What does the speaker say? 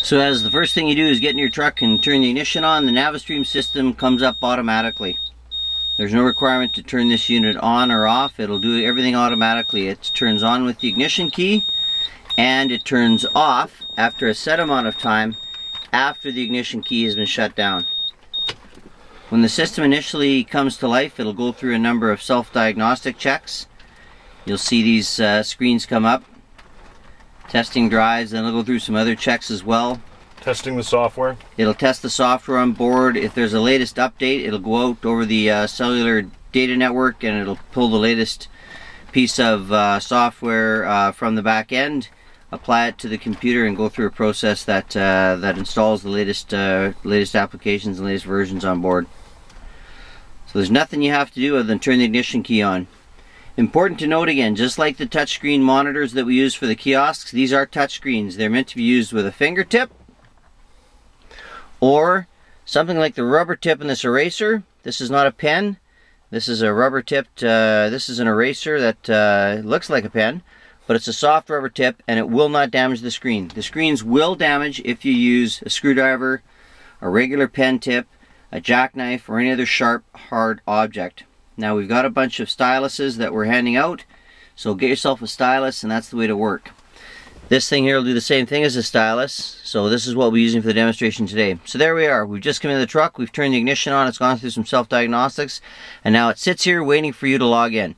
So as the first thing you do is get in your truck and turn the ignition on, the Navistream system comes up automatically. There's no requirement to turn this unit on or off. It'll do everything automatically. It turns on with the ignition key, and it turns off after a set amount of time after the ignition key has been shut down. When the system initially comes to life, it'll go through a number of self-diagnostic checks. You'll see these screens come up. Testing drives, and it'll go through some other checks as well. Testing the software. It'll test the software on board. If there's a latest update, it'll go out over the cellular data network and it'll pull the latest piece of software from the back end, apply it to the computer, and go through a process that that installs the latest applications and latest versions on board. So there's nothing you have to do other than turn the ignition key on. Important to note again, just like the touchscreen monitors that we use for the kiosks, these are touchscreens. They're meant to be used with a fingertip or something like the rubber tip in this eraser. This is not a pen. This is a rubber tipped, this is an eraser that looks like a pen, but it's a soft rubber tip and it will not damage the screen. The screens will damage if you use a screwdriver, a regular pen tip, a jackknife, or any other sharp, hard object. Now we've got a bunch of styluses that we're handing out, so get yourself a stylus and that's the way to work. This thing here will do the same thing as a stylus, so this is what we're using for the demonstration today. So there we are, we've just come into the truck, we've turned the ignition on, it's gone through some self-diagnostics, and now it sits here waiting for you to log in.